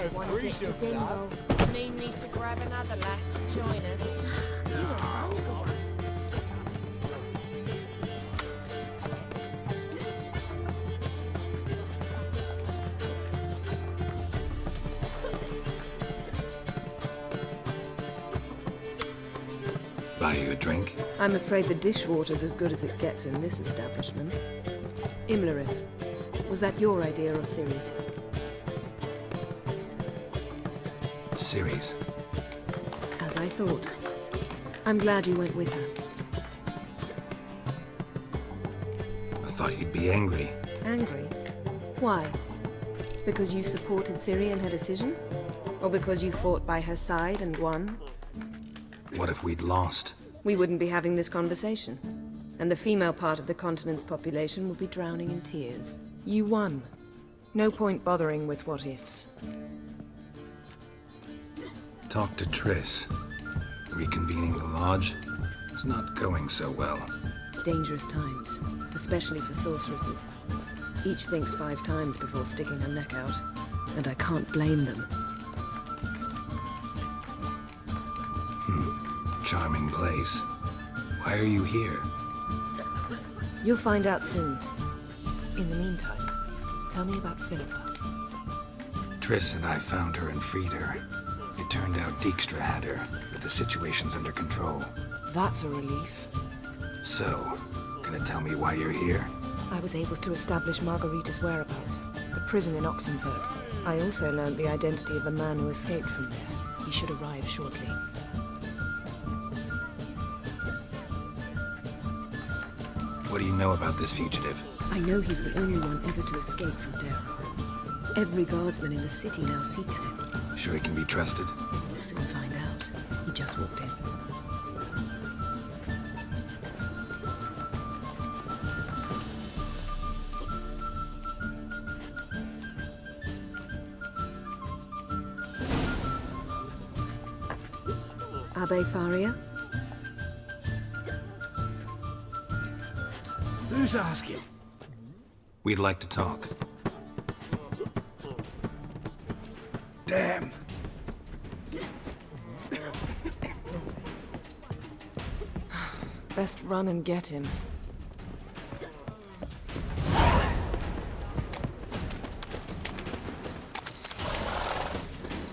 One dick the dingle. Need me to grab another lass to join us. You were vulgar. Buy you a drink? I'm afraid the dishwater's as good as it gets in this establishment. Imlerith, was that your idea or Ciri's? Ciri's. As I thought. I'm glad you went with her. I thought you'd be angry. Angry? Why? Because you supported Ciri in her decision? Or because you fought by her side and won? What if we'd lost? We wouldn't be having this conversation. And the female part of the continent's population would be drowning in tears. You won. No point bothering with what-ifs. Talk to Triss. Reconvening the lodge? It's not going so well. Dangerous times, especially for sorceresses. Each thinks 5 times before sticking her neck out, and I can't blame them. Charming place. Why are you here? You'll find out soon. In the meantime, tell me about Philippa. Triss and I found her and freed her. It turned out Dijkstra had her, but the situation's under control. That's a relief. So, gonna tell me why you're here? I was able to establish Margarita's whereabouts, the prison in Oxenfurt. I also learned the identity of a man who escaped from there. He should arrive shortly. What do you know about this fugitive? I know he's the only one ever to escape from Daerard. Every guardsman in the city now seeks him. Sure he can be trusted? We'll soon find out. He just walked in. Abbe Faria? Who's asking? We'd like to talk. Damn. Best run and get him.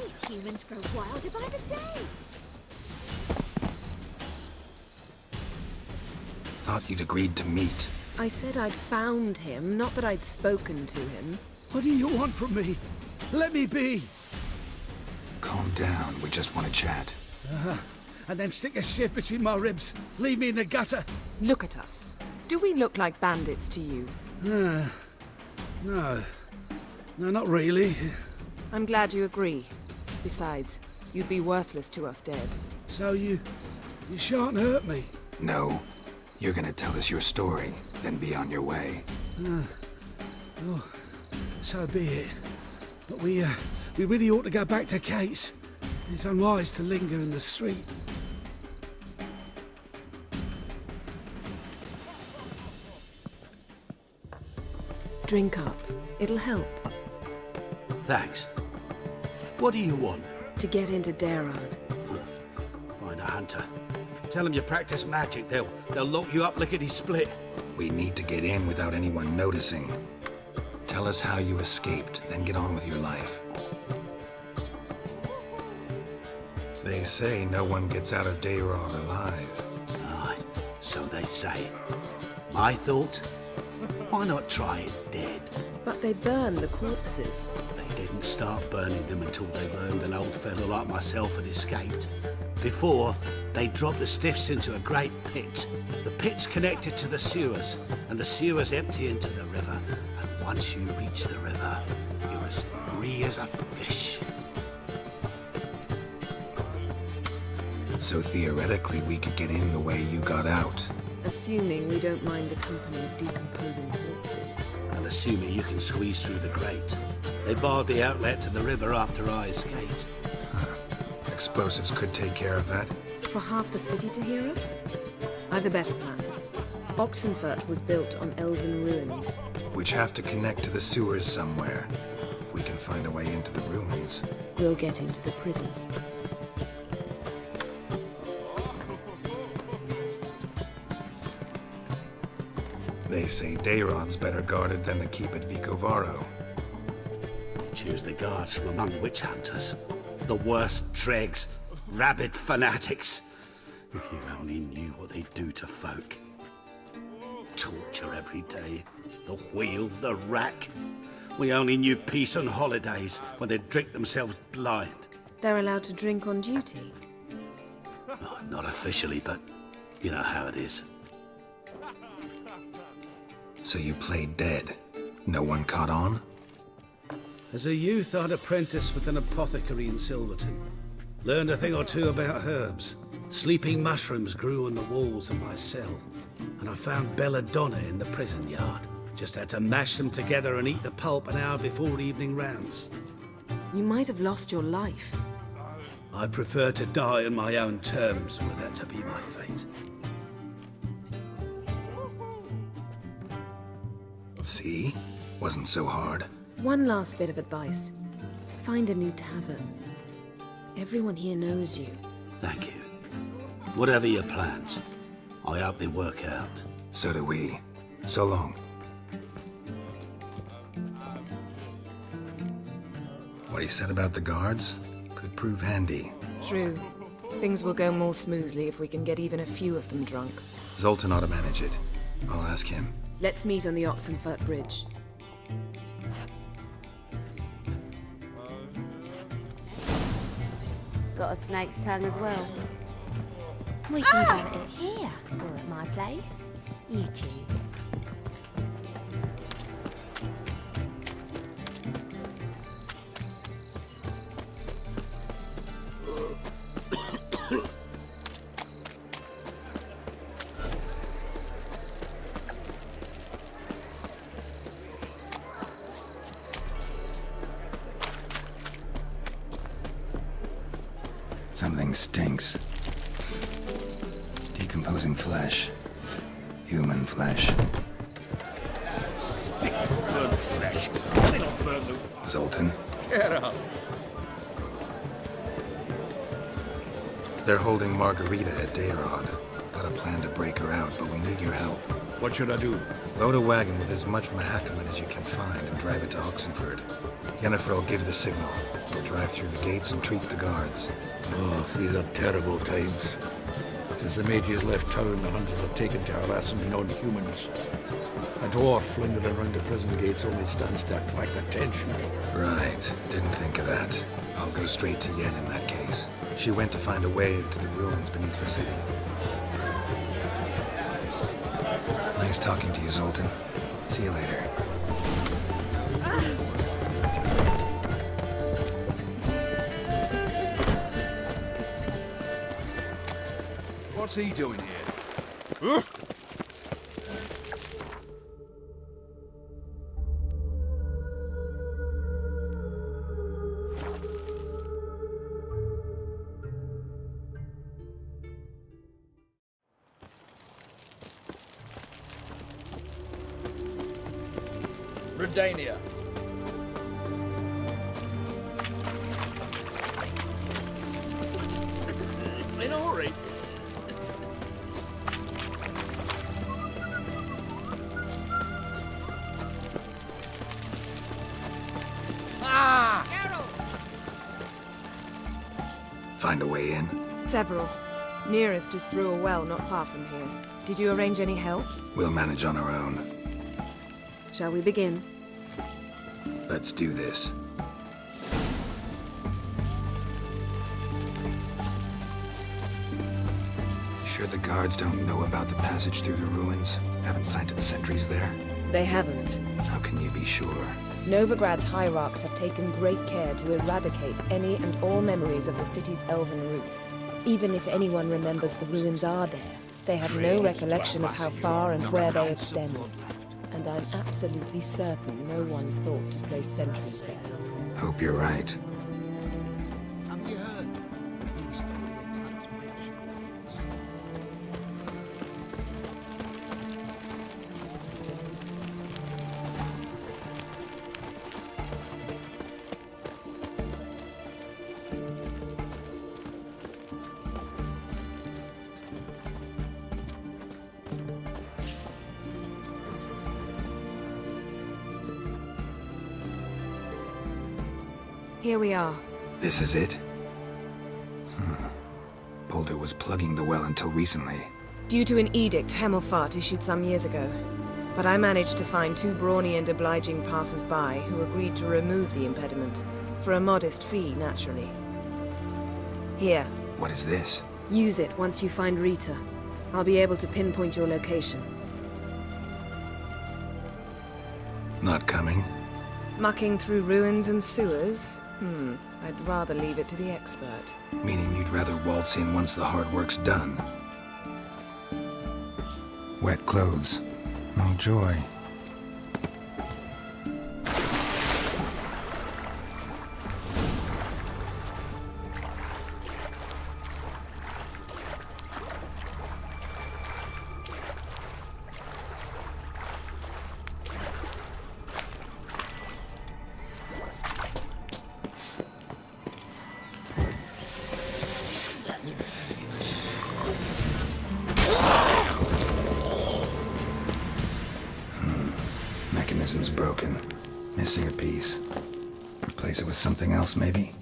These humans grow wilder by the day. Thought you'd agreed to meet. I said I'd found him, not that I'd spoken to him. What do you want from me? Let me be. Calm down, we just want to chat. And then stick a shiv between my ribs. Leave me in the gutter. Look at us. Do we look like bandits to you? No. No, not really. I'm glad you agree. Besides, you'd be worthless to us dead. So you shan't hurt me. No. You're gonna tell us your story, then be on your way. Oh, so be it. But we really ought to go back to Kate's. It's unwise to linger in the street. Drink up. It'll help. Thanks. What do you want? To get into Daerard. Find a hunter. Tell them you practice magic. They'll lock you up lickety-split. We need to get in without anyone noticing. Tell us how you escaped, then get on with your life. They say no one gets out of Daerard alive. Aye, so they say. My thought? Why not try it dead? But they burn the corpses. They didn't start burning them until they learned an old fellow like myself had escaped. Before, they dropped the stiffs into a great pit. The pit's connected to the sewers, and the sewers empty into the river. And once you reach the river, you're as free as a fish. So theoretically, we could get in the way you got out. Assuming we don't mind the company of decomposing corpses. And assuming you can squeeze through the grate. They barred the outlet to the river after I escaped. Explosives could take care of that. For half the city to hear us? I've a better plan. Oxenfurt was built on elven ruins. Which have to connect to the sewers somewhere. If we can find a way into the ruins. We'll get into the prison. They say Dayrod's better guarded than the keep at Vicovaro. They choose the guards from among witch hunters. The worst dregs, rabid fanatics. If you only knew what they do to folk. Torture every day. The wheel, the rack. We only knew peace on holidays when they'd drink themselves blind. They're allowed to drink on duty. Oh, not officially, but you know how it is. So you played dead. No one caught on? As a youth, I'd apprenticed with an apothecary in Silverton. Learned a thing or two about herbs. Sleeping mushrooms grew on the walls of my cell. And I found belladonna in the prison yard. Just had to mash them together and eat the pulp an hour before evening rounds. You might have lost your life. I prefer to die on my own terms, were that to be my fate. See? Wasn't so hard. One last bit of advice. Find a new tavern. Everyone here knows you. Thank you. Whatever your plans, I hope they work out. So do we. So long. What he said about the guards could prove handy. True. Things will go more smoothly if we can get even a few of them drunk. Zoltan ought to manage it. I'll ask him. Let's meet on the Oxenfurt Bridge. Got a snake's tongue as well. We can go at it here, or at my place. You choose. Something stinks. Decomposing flesh. Human flesh. Sticks to burnt flesh. They don't burn the... Zoltan? Get up. They're holding Margarita at Dayrod. Got a plan to break her out, but we need your help. What should I do? Load a wagon with as much Mahakaman as you can find and drive it to Oxenford. Yennefer will give the signal. We'll drive through the gates and treat the guards. Oh, these are terrible times. Since the mages left town, the hunters have taken to harassing non-humans. A dwarf lingering around the prison gates only stands to attract attention. Right. Didn't think of that. I'll go straight to Yen in that case. She went to find a way into the ruins beneath the city. Nice talking to you, Zoltan. See you later. What's he doing here? Redania. In a hurry. Find a way in? Several. Nearest is through a well not far from here. Did you arrange any help? We'll manage on our own. Shall we begin? Let's do this. Sure the guards don't know about the passage through the ruins? Haven't planted sentries there? They haven't. How can you be sure? Novigrad's hierarchs have taken great care to eradicate any and all memories of the city's elven roots. Even if anyone remembers the ruins are there, they have no recollection of how far and where they extend. And I'm absolutely certain no one's thought to place sentries there. Hope you're right. Here we are. This is it? Boulder was plugging the well until recently. Due to an edict Hemelfart issued some years ago. But I managed to find 2 brawny and obliging passers-by who agreed to remove the impediment. For a modest fee, naturally. Here, What is this? use it once you find Rita. I'll be able to pinpoint your location. Not coming? Mucking through ruins and sewers? I'd rather leave it to the expert. Meaning you'd rather waltz in once the hard work's done. Wet clothes. Oh, joy. Mechanism's broken. Missing a piece. Replace it with something else, maybe?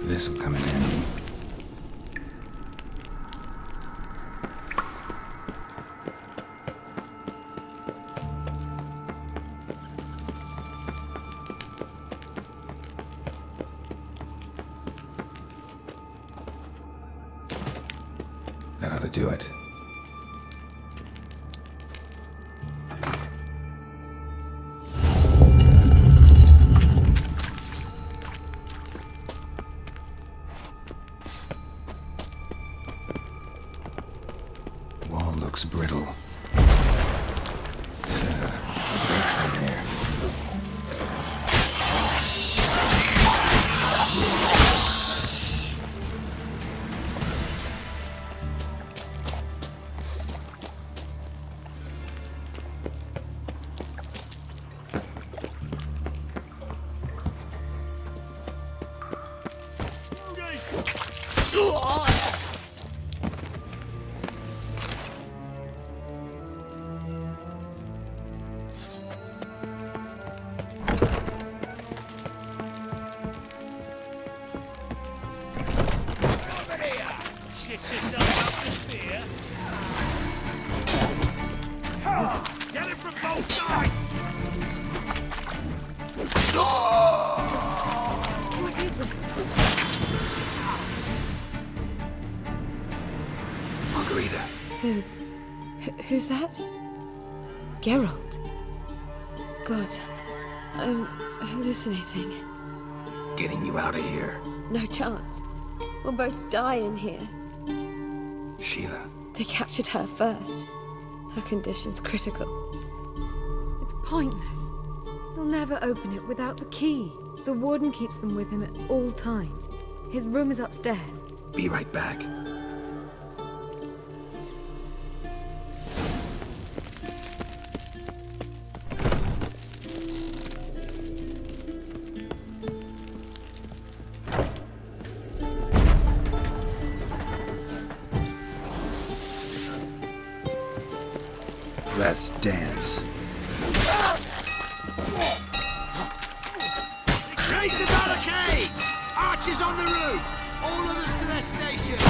This'll come in handy. That ought to do it. Wall looks brittle. Breaks in here. Get it from both sides! What is this? Margarita. Who's that? Geralt. God, I'm hallucinating. Getting you out of here. No chance. We'll both die in here. Sheila. They captured her first. Her condition's critical. It's pointless. You'll never open it without the key. The warden keeps them with him at all times. His room is upstairs. Be right back. Let's dance. Raise the barricade! Archers on the roof! All others to their stations!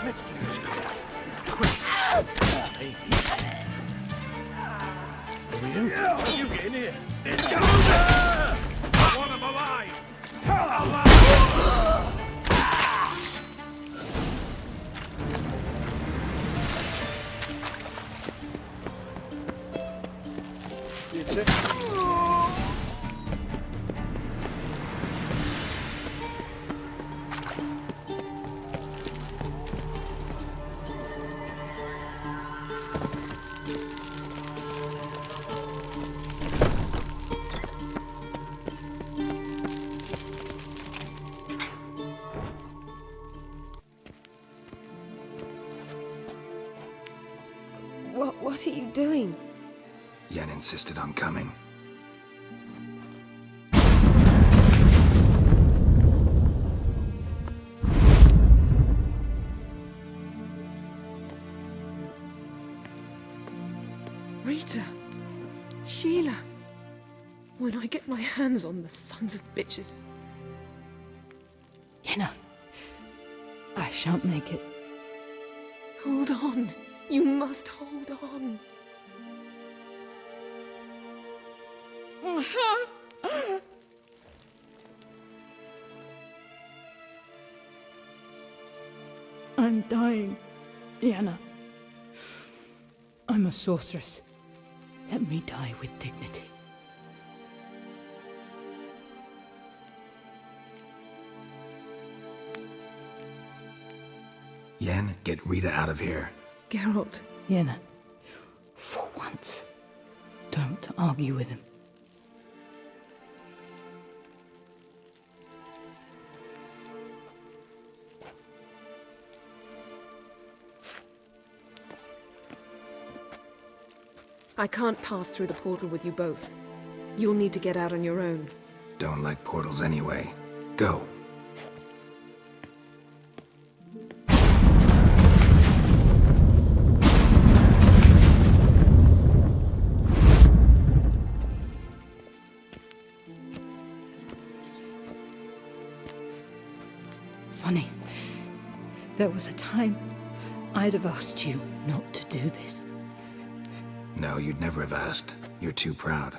Let's do this quick. Are we in? You get in here. That's it. What are you doing? Yen insisted on coming. Rita. Sheila. When I get my hands on the sons of bitches. Yenna. I shan't make it. Hold on. You must hold on. I'm dying, Yenna. I'm a sorceress. Let me die with dignity. Yen, get Rita out of here. Geralt. Yenna, for once, don't argue with him. I can't pass through the portal with you both. You'll need to get out on your own. Don't like portals anyway. Go. Funny. There was a time I'd have asked you not to do this. No, you'd never have asked. You're too proud.